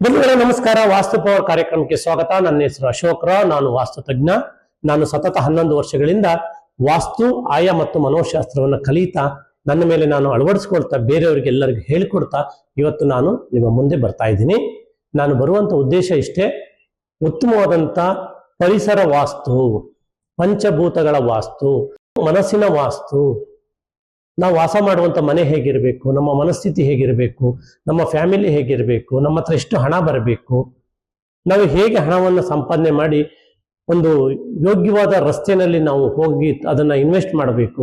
ಬಂಧುಗಳೇ ನಮಸ್ಕಾರ. ವಾಸ್ತು ಪವರ್ ಕಾರ್ಯಕ್ರಮಕ್ಕೆ ಸ್ವಾಗತ. ನನ್ನ ಹೆಸರು ಅಶೋಕ್ ರಾವ್. ನಾನು ವಾಸ್ತು ತಜ್ಞ. ನಾನು ಸತತ 11 ವರ್ಷಗಳಿಂದ ವಾಸ್ತು ಆಯ ಮತ್ತು ಮನೋಶಾಸ್ತ್ರವನ್ನು ಕಲಿತಾ ನನ್ನ ಮೇಲೆ ನಾನು ಅಳವಡಿಸ್ಕೊಳ್ತಾ ಬೇರೆಯವರಿಗೆ ಎಲ್ಲರಿಗೂ ಹೇಳಿಕೊಡ್ತಾ ಇವತ್ತು ನಾನು ನಿಮ್ಮ ಮುಂದೆ ಬರ್ತಾ ಇದ್ದೀನಿ. ನಾನು ಬರುವಂತ ಉದ್ದೇಶ ಇಷ್ಟೇ: ಉತ್ತಮವಾದಂಥ ಪರಿಸರ ವಾಸ್ತು, ಪಂಚಭೂತಗಳ ವಾಸ್ತು, ಮನಸ್ಸಿನ ವಾಸ್ತು, ನಾವು ವಾಸ ಮಾಡುವಂಥ ಮನೆ ಹೇಗಿರಬೇಕು, ನಮ್ಮ ಮನಸ್ಥಿತಿ ಹೇಗಿರಬೇಕು, ನಮ್ಮ ಫ್ಯಾಮಿಲಿ ಹೇಗಿರಬೇಕು, ನಮ್ಮ ಹತ್ರ ಎಷ್ಟು ಹಣ ಬರಬೇಕು, ನಾವು ಹೇಗೆ ಹಣವನ್ನು ಸಂಪಾದನೆ ಮಾಡಿ ಒಂದು ಯೋಗ್ಯವಾದ ರಸ್ತೆಯಲ್ಲಿ ನಾವು ಹೋಗಿ ಅದನ್ನು ಇನ್ವೆಸ್ಟ್ ಮಾಡಬೇಕು,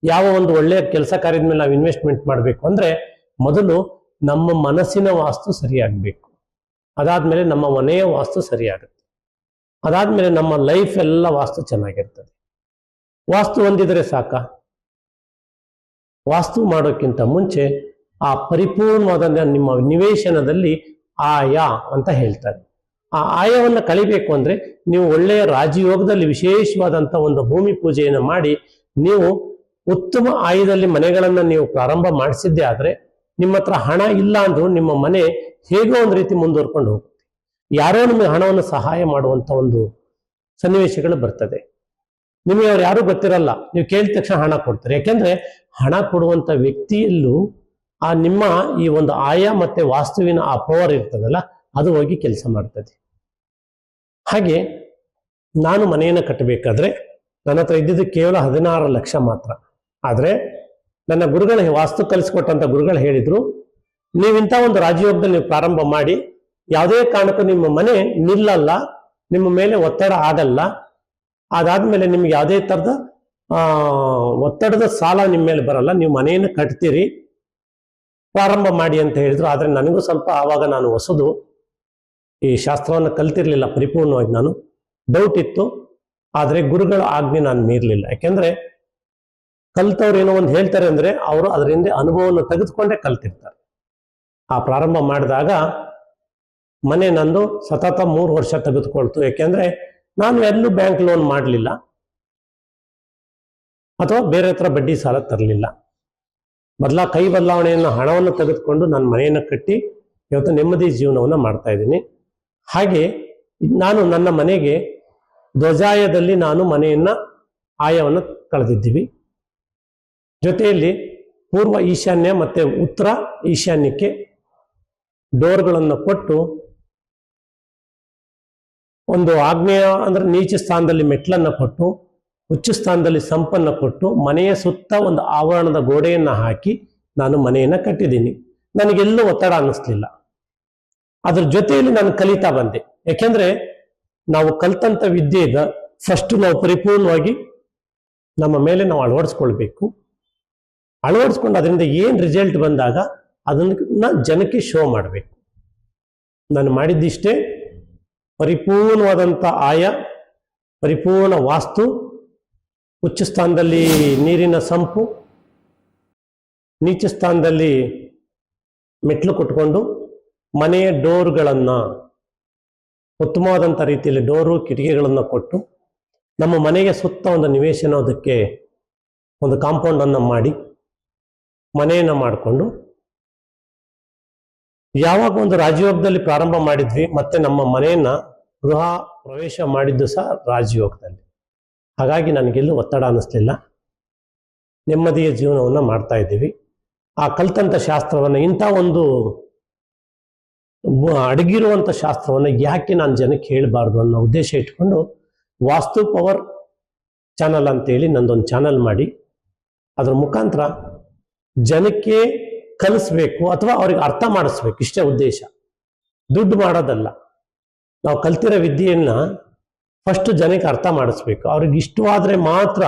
ಯಾವ ಒಂದು ಒಳ್ಳೆಯ ಕೆಲಸ ಕಾರ್ಯದ ಮೇಲೆ ನಾವು ಇನ್ವೆಸ್ಟ್ಮೆಂಟ್ ಮಾಡಬೇಕು ಅಂದರೆ ಮೊದಲು ನಮ್ಮ ಮನಸ್ಸಿನ ವಾಸ್ತು ಸರಿಯಾಗಬೇಕು. ಅದಾದ್ಮೇಲೆ ನಮ್ಮ ಮನೆಯ ವಾಸ್ತು ಸರಿಯಾಗುತ್ತೆ. ಅದಾದ್ಮೇಲೆ ನಮ್ಮ ಲೈಫ್ ಎಲ್ಲ ವಾಸ್ತು ಚೆನ್ನಾಗಿರ್ತದೆ. ವಾಸ್ತು ಹೊಂದಿದರೆ ಸಾಕ. ವಾಸ್ತು ಮಾಡೋಕ್ಕಿಂತ ಮುಂಚೆ ಆ ಪರಿಪೂರ್ಣವಾದ ನಿಮ್ಮ ನಿವೇಶನದಲ್ಲಿ ಆಯ ಅಂತ ಹೇಳ್ತಾರೆ. ಆ ಆಯವನ್ನು ಕಳಿಬೇಕು ಅಂದ್ರೆ ನೀವು ಒಳ್ಳೆಯ ರಾಜಯೋಗದಲ್ಲಿ ವಿಶೇಷವಾದಂಥ ಒಂದು ಭೂಮಿ ಪೂಜೆಯನ್ನು ಮಾಡಿ ನೀವು ಉತ್ತಮ ಆಯದಲ್ಲಿ ಮನೆಗಳನ್ನು ನೀವು ಪ್ರಾರಂಭ ಮಾಡಿಸಿದ್ದೇ ಆದರೆ ನಿಮ್ಮ ಹತ್ರ ಹಣ ಇಲ್ಲ ಅಂದ್ರೂ ನಿಮ್ಮ ಮನೆ ಹೇಗೋ ಒಂದು ರೀತಿ ಮುಂದುವರ್ಕೊಂಡು ಹೋಗುತ್ತೆ. ಯಾರೋ ನಿಮಗೆ ಹಣವನ್ನು ಸಹಾಯ ಮಾಡುವಂಥ ಒಂದು ಸನ್ನಿವೇಶಗಳು ಬರ್ತದೆ. ನಿಮಗೆ ಅವ್ರು ಯಾರು ಗೊತ್ತಿರಲ್ಲ, ನೀವು ಕೇಳಿದ ತಕ್ಷಣ ಹಣ ಕೊಡ್ತಾರೆ. ಯಾಕೆಂದ್ರೆ ಹಣ ಕೊಡುವಂತ ವ್ಯಕ್ತಿಯಲ್ಲೂ ಆ ನಿಮ್ಮ ಈ ಒಂದು ಆಯ ಮತ್ತೆ ವಾಸ್ತುವಿನ ಆ ಪವರ್ ಇರ್ತದಲ್ಲ, ಅದು ಹೋಗಿ ಕೆಲಸ ಮಾಡ್ತದೆ. ಹಾಗೆ ನಾನು ಮನೆಯನ್ನು ಕಟ್ಟಬೇಕಾದ್ರೆ ನನ್ನ ಹತ್ರ ಇದ್ದಿದ್ದು ಕೇವಲ 16 ಲಕ್ಷ ಮಾತ್ರ. ಆದ್ರೆ ನನ್ನ ಗುರುಗಳು, ವಾಸ್ತು ಕಲಿಸ್ಕೊಟ್ಟಂತ ಗುರುಗಳು ಹೇಳಿದ್ರು, ನೀವಿಂಥ ಒಂದು ರಾಜಯೋಗದಲ್ಲಿ ನೀವು ಪ್ರಾರಂಭ ಮಾಡಿ ಯಾವುದೇ ಕಾರಣಕ್ಕೂ ನಿಮ್ಮ ಮನೆ ನಿಲ್ಲಲ್ಲ, ನಿಮ್ಮ ಮೇಲೆ ಒತ್ತಡ ಆಗಲ್ಲ. ಅದಾದ್ಮೇಲೆ ನಿಮ್ಗೆ ಯಾವುದೇ ಥರದ ಒತ್ತಡದ ಸಾಲ ನಿಮ್ಮ ಮೇಲೆ ಬರಲ್ಲ, ನೀವು ಮನೆಯನ್ನು ಕಟ್ತೀರಿ, ಪ್ರಾರಂಭ ಮಾಡಿ ಅಂತ ಹೇಳಿದ್ರು. ಆದರೆ ನನಗೂ ಸ್ವಲ್ಪ ಆವಾಗ ನಾನು ಹೊಸದು ಈ ಶಾಸ್ತ್ರವನ್ನು ಕಲ್ತಿರ್ಲಿಲ್ಲ ಪರಿಪೂರ್ಣವಾಗಿ, ನಾನು ಡೌಟ್ ಇತ್ತು. ಆದರೆ ಗುರುಗಳ ಆಜ್ಞೆ ನಾನು ಮೀರಲಿಲ್ಲ. ಯಾಕೆಂದ್ರೆ ಕಲ್ತವ್ರು ಏನೋ ಒಂದು ಹೇಳ್ತಾರೆ ಅಂದ್ರೆ ಅವರು ಅದರಿಂದ ಅನುಭವವನ್ನು ತೆಗೆದುಕೊಂಡೇ ಕಲ್ತಿರ್ತಾರೆ. ಆ ಪ್ರಾರಂಭ ಮಾಡಿದಾಗ ಮನೆ ನಂದು ಸತತ 3 ವರ್ಷ ತೆಗೆದುಕೊಳ್ತು. ಯಾಕೆಂದ್ರೆ ನಾನು ಎಲ್ಲೂ ಬ್ಯಾಂಕ್ ಲೋನ್ ಮಾಡಲಿಲ್ಲ ಅಥವಾ ಬೇರೆ ಹತ್ರ ಬಡ್ಡಿ ಸಾಲ ತರಲಿಲ್ಲ. ಕೈ ಬದಲಾವಣೆಯನ್ನು ಹಣವನ್ನು ತೆಗೆದುಕೊಂಡು ನಾನು ಮನೆಯನ್ನು ಕಟ್ಟಿ ಇವತ್ತು ನೆಮ್ಮದಿ ಜೀವನವನ್ನು ಮಾಡ್ತಾ ಇದ್ದೀನಿ. ಹಾಗೆ ನಾನು ನನ್ನ ಮನೆಗೆ ಧ್ವಜಾಯದಲ್ಲಿ ನಾನು ಮನೆಯನ್ನ ಆಯವನ್ನು ಕಳೆದಿದ್ದೀವಿ. ಜೊತೆಯಲ್ಲಿ ಪೂರ್ವ ಈಶಾನ್ಯ ಮತ್ತೆ ಉತ್ತರ ಈಶಾನ್ಯಕ್ಕೆ ಡೋರ್ಗಳನ್ನು ಕೊಟ್ಟು, ಒಂದು ಆಗ್ನೇಯ ಅಂದ್ರೆ ನೀಚ ಸ್ಥಾನದಲ್ಲಿ ಮೆಟ್ಲನ್ನು ಕೊಟ್ಟು, ಉಚ್ಚ ಸ್ಥಾನದಲ್ಲಿ ಸಂಪನ್ನ ಕೊಟ್ಟು, ಮನೆಯ ಸುತ್ತ ಒಂದು ಆವರಣದ ಗೋಡೆಯನ್ನ ಹಾಕಿ ನಾನು ಮನೆಯನ್ನ ಕಟ್ಟಿದ್ದೀನಿ. ನನಗೆಲ್ಲೂ ಒತ್ತಡ ಅನ್ನಿಸ್ಲಿಲ್ಲ. ಅದ್ರ ಜೊತೆಯಲ್ಲಿ ನಾನು ಕಲಿತಾ ಬಂದೆ. ಯಾಕೆಂದ್ರೆ ನಾವು ಕಲ್ತಂತ ವಿದ್ಯೆಗ ಫಸ್ಟ್ ನಾವು ಪರಿಪೂರ್ಣವಾಗಿ ನಮ್ಮ ಮೇಲೆ ನಾವು ಅಳವಡಿಸ್ಕೊಳ್ಬೇಕು. ಅಳವಡಿಸ್ಕೊಂಡು ಅದರಿಂದ ಏನ್ ರಿಸಲ್ಟ್ ಬಂದಾಗ ಅದನ್ನ ಜನಕ್ಕೆ ಶೋ ಮಾಡಬೇಕು. ನಾನು ಮಾಡಿದ್ದಿಷ್ಟೇ: ಪರಿಪೂರ್ಣವಾದಂಥ ಆಯ, ಪರಿಪೂರ್ಣ ವಾಸ್ತು, ಉಚ್ಚ ಸ್ಥಾನದಲ್ಲಿ ನೀರಿನ ಸಂಪು, ನೀಚ ಸ್ಥಾನದಲ್ಲಿ ಮೆಟ್ಲು ಕೊಟ್ಕೊಂಡು ಮನೆಯ ಡೋರ್ಗಳನ್ನು ಉತ್ತಮವಾದಂಥ ರೀತಿಯಲ್ಲಿ ಡೋರು ಕಿಟಕಿಗಳನ್ನು ಕೊಟ್ಟು ನಮ್ಮ ಮನೆಗೆ ಸುತ್ತ ಒಂದು ನಿವೇಶನೋದಕ್ಕೆ ಒಂದು ಕಾಂಪೌಂಡನ್ನು ಮಾಡಿ ಮನೆಯನ್ನು ಮಾಡಿಕೊಂಡು, ಯಾವಾಗ ಒಂದು ರಾಜಯೋಗದಲ್ಲಿ ಪ್ರಾರಂಭ ಮಾಡಿದ್ವಿ ಮತ್ತೆ ನಮ್ಮ ಮನೆಯನ್ನ ಗೃಹ ಪ್ರವೇಶ ಮಾಡಿದ್ದು ಸಹ ರಾಜಯೋಗದಲ್ಲಿ. ಹಾಗಾಗಿ ನನಗೆಲ್ಲೂ ಒತ್ತಡ ಅನ್ನಿಸ್ಲಿಲ್ಲ, ನೆಮ್ಮದಿಯ ಜೀವನವನ್ನು ಮಾಡ್ತಾ ಇದ್ದೀವಿ. ಆ ಕಲ್ತಂತ ಶಾಸ್ತ್ರವನ್ನು, ಇಂಥ ಒಂದು ಅಡಗಿರುವಂಥ ಶಾಸ್ತ್ರವನ್ನು ಯಾಕೆ ನಾನು ಜನಕ್ಕೆ ಹೇಳಬಾರ್ದು ಅನ್ನೋ ಉದ್ದೇಶ ಇಟ್ಕೊಂಡು ವಾಸ್ತು ಪವರ್ ಚಾನಲ್ ಅಂತೇಳಿ ನಂದೊಂದು ಚಾನಲ್ ಮಾಡಿ ಅದ್ರ ಮುಖಾಂತರ ಜನಕ್ಕೆ ಕಲಿಸ್ಬೇಕು ಅಥವಾ ಅವ್ರಿಗೆ ಅರ್ಥ ಮಾಡಿಸ್ಬೇಕು, ಇಷ್ಟೇ ಉದ್ದೇಶ. ದುಡ್ಡು ಮಾಡೋದಲ್ಲ. ನಾವು ಕಲ್ತಿರೋ ವಿದ್ಯೆಯನ್ನ ಫಸ್ಟ್ ಜನಕ್ಕೆ ಅರ್ಥ ಮಾಡಿಸ್ಬೇಕು. ಅವ್ರಿಗೆ ಇಷ್ಟವಾದ್ರೆ ಮಾತ್ರ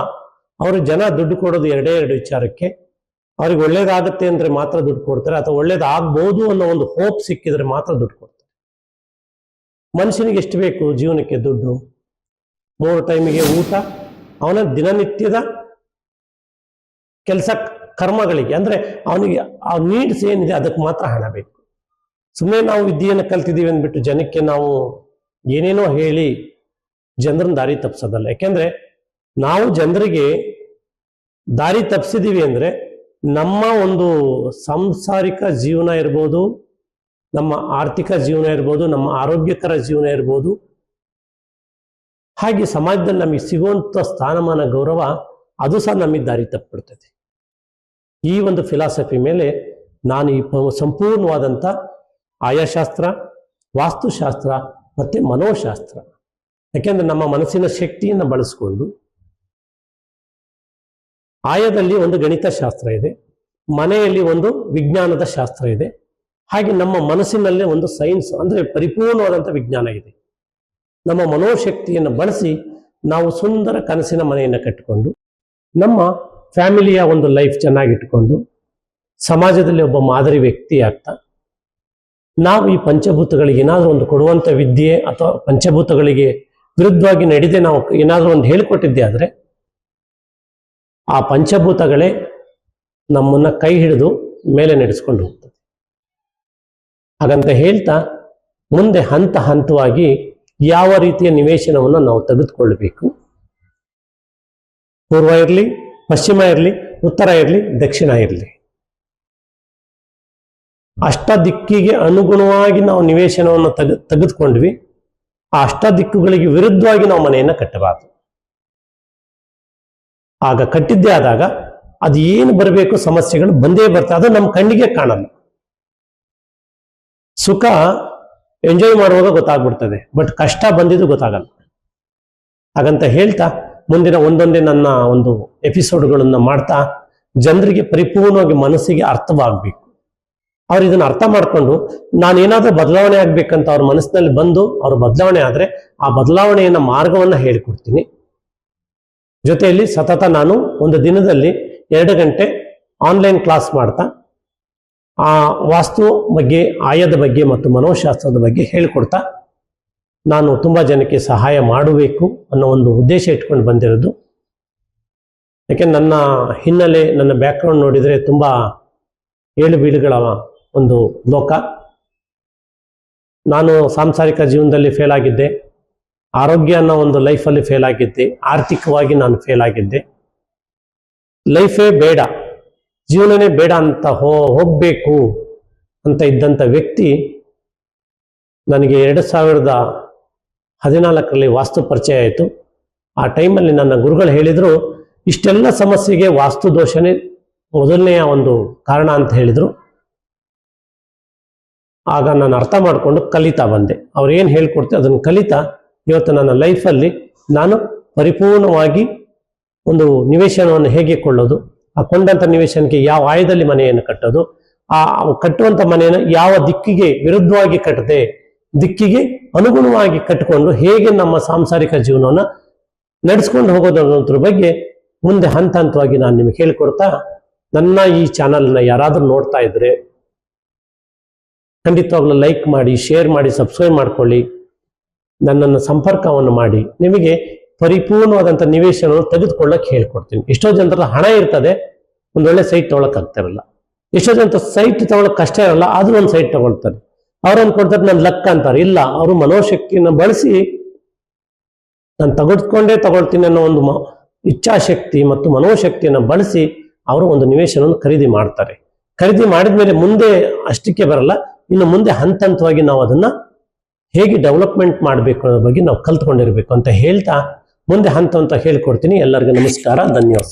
ಅವ್ರಿಗೆ ಜನ ದುಡ್ಡು ಕೊಡೋದು ಎರಡೇ 2 ವಿಚಾರಕ್ಕೆ. ಅವ್ರಿಗೆ ಒಳ್ಳೇದಾಗುತ್ತೆ ಅಂದ್ರೆ ಮಾತ್ರ ದುಡ್ಡು ಕೊಡ್ತಾರೆ, ಅಥವಾ ಒಳ್ಳೇದಾಗ್ಬೋದು ಅನ್ನೋ ಒಂದು ಹೋಪ್ ಸಿಕ್ಕಿದ್ರೆ ಮಾತ್ರ ದುಡ್ಡು ಕೊಡ್ತಾರೆ. ಮನುಷ್ಯನಿಗೆ ಎಷ್ಟು ಬೇಕು ಜೀವನಕ್ಕೆ ದುಡ್ಡು? 3 ಟೈಮಿಗೆ ಊಟ, ಅವನ ದಿನನಿತ್ಯದ ಕೆಲಸ ಕರ್ಮಗಳಿಗೆ, ಅಂದ್ರೆ ಅವನಿಗೆ ಆ ನೀಡ್ಸ್ ಏನಿದೆ ಅದಕ್ಕೆ ಮಾತ್ರ ಹಣ ಬೇಕು. ಸುಮ್ಮನೆ ನಾವು ವಿದ್ಯೆಯನ್ನು ಕಲ್ತಿದ್ದೀವಿ ಅಂದ್ಬಿಟ್ಟು ಜನಕ್ಕೆ ನಾವು ಏನೇನೋ ಹೇಳಿ ಜನರನ್ನ ದಾರಿ ತಪ್ಪಿಸೋದಲ್ಲ. ಯಾಕೆಂದ್ರೆ ನಾವು ಜನರಿಗೆ ದಾರಿ ತಪ್ಪಿಸಿದೀವಿ ಅಂದ್ರೆ ನಮ್ಮ ಒಂದು ಸಾಂಸಾರಿಕ ಜೀವನ ಇರ್ಬೋದು, ನಮ್ಮ ಆರ್ಥಿಕ ಜೀವನ ಇರ್ಬೋದು, ನಮ್ಮ ಆರೋಗ್ಯಕರ ಜೀವನ ಇರ್ಬೋದು, ಹಾಗೆ ಸಮಾಜದಲ್ಲಿ ನಮಗೆ ಸಿಗುವಂಥ ಸ್ಥಾನಮಾನ ಗೌರವ ಅದು ಸಹ ನಮಗೆ ದಾರಿ ತಪ್ಪಿಬಿಡ್ತದೆ. ಈ ಒಂದು ಫಿಲಾಸಫಿ ಮೇಲೆ ನಾನು ಈ ಸಂಪೂರ್ಣವಾದಂಥ ಆಯಾಶಾಸ್ತ್ರ, ವಾಸ್ತುಶಾಸ್ತ್ರ ಮತ್ತು ಮನೋಶಾಸ್ತ್ರ, ಯಾಕೆಂದರೆ ನಮ್ಮ ಮನಸ್ಸಿನ ಶಕ್ತಿಯನ್ನು ಬಳಸಿಕೊಂಡು ಆಯದಲ್ಲಿ ಒಂದು ಗಣಿತ ಶಾಸ್ತ್ರ ಇದೆ, ಮನೆಯಲ್ಲಿ ಒಂದು ವಿಜ್ಞಾನದ ಶಾಸ್ತ್ರ ಇದೆ, ಹಾಗೆ ನಮ್ಮ ಮನಸ್ಸಿನಲ್ಲೇ ಒಂದು ಸೈನ್ಸ್ ಅಂದರೆ ಪರಿಪೂರ್ಣವಾದಂಥ ವಿಜ್ಞಾನ ಇದೆ. ನಮ್ಮ ಮನೋಶಕ್ತಿಯನ್ನು ಬಳಸಿ ನಾವು ಸುಂದರ ಕನಸಿನ ಮನೆಯನ್ನು ಕಟ್ಟಿಕೊಂಡು ನಮ್ಮ ಫ್ಯಾಮಿಲಿಯ ಒಂದು ಲೈಫ್ ಚೆನ್ನಾಗಿಟ್ಕೊಂಡು ಸಮಾಜದಲ್ಲಿ ಒಬ್ಬ ಮಾದರಿ ವ್ಯಕ್ತಿ ಆಗ್ತಾ ನಾವು ಈ ಪಂಚಭೂತಗಳಿಗೆ ಏನಾದರೂ ಒಂದು ಕೊಡುವಂಥ ವಿದ್ಯೆ ಅಥವಾ ಪಂಚಭೂತಗಳಿಗೆ ವಿರುದ್ಧವಾಗಿ ನಡೆದೇ ನಾವು ಏನಾದರೂ ಒಂದು ಹೇಳಿಕೊಟ್ಟಿದ್ದೆ ಆದರೆ ಆ ಪಂಚಭೂತಗಳೇ ನಮ್ಮನ್ನು ಕೈ ಹಿಡಿದು ಮೇಲೆ ನಡೆಸ್ಕೊಂಡು ಹೋಗ್ತದೆ. ಹಾಗಂತ ಹೇಳ್ತಾ ಮುಂದೆ ಹಂತ ಹಂತವಾಗಿ ಯಾವ ರೀತಿಯ ನಿವೇಶನವನ್ನು ನಾವು ತೆಗೆದುಕೊಳ್ಳಬೇಕು, ಪೂರ್ವ ಇರಲಿ, ಪಶ್ಚಿಮ ಇರಲಿ, ಉತ್ತರ ಇರಲಿ, ದಕ್ಷಿಣ ಇರಲಿ, ಅಷ್ಟ ದಿಕ್ಕಿಗೆ ಅನುಗುಣವಾಗಿ ನಾವು ನಿವೇಶನವನ್ನು ತೆಗೆದುಕೊಂಡ್ವಿ. ಆ ಅಷ್ಟ ದಿಕ್ಕುಗಳಿಗೆ ವಿರುದ್ಧವಾಗಿ ನಾವು ಮನೆಯನ್ನು ಕಟ್ಟಬಾರದು. ಆಗ ಕಟ್ಟಿದ್ದೇ ಆದಾಗ ಅದು ಏನು ಬರಬೇಕು ಸಮಸ್ಯೆಗಳು ಬಂದೇ ಬರ್ತದೆ. ಅದು ನಮ್ಮ ಕಣ್ಣಿಗೆ ಕಾಣಲ್ಲ. ಸುಖ ಎಂಜಾಯ್ ಮಾಡುವಾಗ ಗೊತ್ತಾಗ್ಬಿಡ್ತದೆ, ಬಟ್ ಕಷ್ಟ ಬಂದಿದ್ದು ಗೊತ್ತಾಗಲ್ಲ. ಹಾಗಂತ ಹೇಳ್ತಾ ಮುಂದಿನ ಒಂದೊಂದೇ ನನ್ನ ಒಂದು ಎಪಿಸೋಡ್ಗಳನ್ನು ಮಾಡ್ತಾ ಜನರಿಗೆ ಪರಿಪೂರ್ಣವಾಗಿ ಮನಸ್ಸಿಗೆ ಅರ್ಥವಾಗಬೇಕು. ಅವ್ರು ಇದನ್ನು ಅರ್ಥ ಮಾಡಿಕೊಂಡು ನಾನೇನಾದರೂ ಬದಲಾವಣೆ ಆಗ್ಬೇಕಂತ ಅವ್ರ ಮನಸ್ಸಿನಲ್ಲಿ ಬಂದು ಅವ್ರ ಬದಲಾವಣೆ ಆದರೆ ಆ ಬದಲಾವಣೆಯನ್ನು ಮಾರ್ಗವನ್ನು ಹೇಳಿಕೊಡ್ತೀನಿ. ಜೊತೆಯಲ್ಲಿ ಸತತ ನಾನು ಒಂದು ದಿನದಲ್ಲಿ 2 ಗಂಟೆ ಆನ್ಲೈನ್ ಕ್ಲಾಸ್ ಮಾಡ್ತಾ ಆ ವಾಸ್ತು ಬಗ್ಗೆ, ಆಯದ ಬಗ್ಗೆ ಮತ್ತು ಮನೋಶಾಸ್ತ್ರದ ಬಗ್ಗೆ ಹೇಳಿಕೊಡ್ತಾ ನಾನು ತುಂಬ ಜನಕ್ಕೆ ಸಹಾಯ ಮಾಡಬೇಕು ಅನ್ನೋ ಒಂದು ಉದ್ದೇಶ ಇಟ್ಕೊಂಡು ಬಂದಿರೋದು. ಯಾಕೆಂದ್ರೆ ನನ್ನ ಹಿನ್ನೆಲೆ, ನನ್ನ ಬ್ಯಾಕ್ಗ್ರೌಂಡ್ ನೋಡಿದರೆ ತುಂಬ ಏಳು ಬೀಳುಗಳ ಒಂದು ಲೋಕ. ನಾನು ಸಾಂಸಾರಿಕ ಜೀವನದಲ್ಲಿ ಫೇಲ್ ಆಗಿದ್ದೆ, ಆರೋಗ್ಯ ಅನ್ನೋ ಒಂದು ಲೈಫಲ್ಲಿ ಫೇಲ್ ಆಗಿದ್ದೆ, ಆರ್ಥಿಕವಾಗಿ ನಾನು ಫೇಲ್ ಆಗಿದ್ದೆ. ಲೈಫೇ ಬೇಡ, ಜೀವನನೇ ಬೇಡ ಅಂತ ಹೋಗಬೇಕು ಅಂತ ಇದ್ದಂಥ ವ್ಯಕ್ತಿ ನನಗೆ 2014ರಲ್ಲಿ ವಾಸ್ತು ಪರಿಚಯ ಆಯಿತು. ಆ ಟೈಮಲ್ಲಿ ನನ್ನ ಗುರುಗಳು ಹೇಳಿದರು, ಇಷ್ಟೆಲ್ಲ ಸಮಸ್ಯೆಗೆ ವಾಸ್ತು ದೋಷನೇ ಮೊದಲನೆಯ ಒಂದು ಕಾರಣ ಅಂತ ಹೇಳಿದರು. ಆಗ ನಾನು ಅರ್ಥ ಮಾಡಿಕೊಂಡು ಕಲಿತಾ ಬಂದೆ. ಅವ್ರು ಏನು ಹೇಳ್ಕೊಡ್ತಾರೆ ಅದನ್ನು ಕಲಿತಾ ಇವತ್ತು ನನ್ನ ಲೈಫಲ್ಲಿ ನಾನು ಪರಿಪೂರ್ಣವಾಗಿ ಒಂದು ನಿವೇಶನವನ್ನು ಹೇಗೆ ಕೊಳ್ಳೋದು, ಆ ಕೊಂಡಂಥ ನಿವೇಶನಕ್ಕೆ ಯಾವ ಆಯದಲ್ಲಿ ಮನೆಯನ್ನು ಕಟ್ಟೋದು, ಆ ಕಟ್ಟುವಂಥ ಮನೆಯನ್ನು ಯಾವ ದಿಕ್ಕಿಗೆ ವಿರುದ್ಧವಾಗಿ ಕಟ್ಟದೆ ದಿಕ್ಕಿಗೆ ಅನುಗುಣವಾಗಿ ಕಟ್ಟಿಕೊಂಡು ಹೇಗೆ ನಮ್ಮ ಸಾಂಸಾರಿಕ ಜೀವನವನ್ನು ನಡೆಸ್ಕೊಂಡು ಹೋಗೋದು ಅನ್ನೋದ್ರ ಬಗ್ಗೆ ಮುಂದೆ ಹಂತ ಹಂತವಾಗಿ ನಾನು ನಿಮಗೆ ಹೇಳಿಕೊಡ್ತಾ, ನನ್ನ ಈ ಚಾನಲ್ನ ಯಾರಾದರೂ ನೋಡ್ತಾ ಇದ್ರೆ ಖಂಡಿತವಾಗ್ಲೂ ಲೈಕ್ ಮಾಡಿ, ಶೇರ್ ಮಾಡಿ, ಸಬ್ಸ್ಕ್ರೈಬ್ ಮಾಡ್ಕೊಳ್ಳಿ, ನನ್ನನ್ನು ಸಂಪರ್ಕವನ್ನು ಮಾಡಿ. ನಿಮಗೆ ಪರಿಪೂರ್ಣವಾದಂಥ ನಿವೇಶನವನ್ನು ತೆಗೆದುಕೊಳ್ಳಕ್ಕೆ ಹೇಳ್ಕೊಡ್ತೀನಿ. ಎಷ್ಟೋ ಜನರ ಹಣ ಇರ್ತದೆ, ಒಂದೊಳ್ಳೆ ಸೈಟ್ ತೊಗೊಳಕ್ಕಾಗ್ತಿರಲ್ಲ. ಎಷ್ಟೋ ಜನ ಸೈಟ್ ತೊಗೊಳಕ್ ಕಷ್ಟ ಇರಲ್ಲ, ಆದ್ರೂ ಒಂದು ಸೈಟ್ ತಗೊಳ್ತಾರೆ. ಅವ್ರು ಅಂದ್ಕೊಳ್ತಾರೆ ನನ್ನ ಲಕ್ ಅಂತಾರೆ. ಇಲ್ಲ, ಅವರು ಮನೋಶಕ್ತಿಯನ್ನು ಬಳಸಿ ನಾನು ತಗೊಳ್ತೀನಿ ಅನ್ನೋ ಒಂದು ಇಚ್ಛಾಶಕ್ತಿ ಮತ್ತು ಮನೋಶಕ್ತಿಯನ್ನು ಬಳಸಿ ಅವರು ಒಂದು ನಿವೇಶನವನ್ನು ಖರೀದಿ ಮಾಡ್ತಾರೆ. ಖರೀದಿ ಮಾಡಿದ ಮೇಲೆ ಮುಂದೆ ಅಷ್ಟಕ್ಕೆ ಬರಲ್ಲ, ಇನ್ನು ಮುಂದೆ ಹಂತ ಹಂತವಾಗಿ ನಾವು ಅದನ್ನ ಹೇಗೆ ಡೆವಲಪ್ಮೆಂಟ್ ಮಾಡಬೇಕು ಅನ್ನೋ ಬಗ್ಗೆ ನಾವು ಕಲ್ತ್ಕೊಂಡಿರ್ಬೇಕು ಅಂತ ಹೇಳ್ತಾ ಮುಂದೆ ಹಂತ ಹೇಳ್ಕೊಡ್ತೀನಿ. ಎಲ್ಲರಿಗೂ ನಮಸ್ಕಾರ, ಧನ್ಯವಾದ.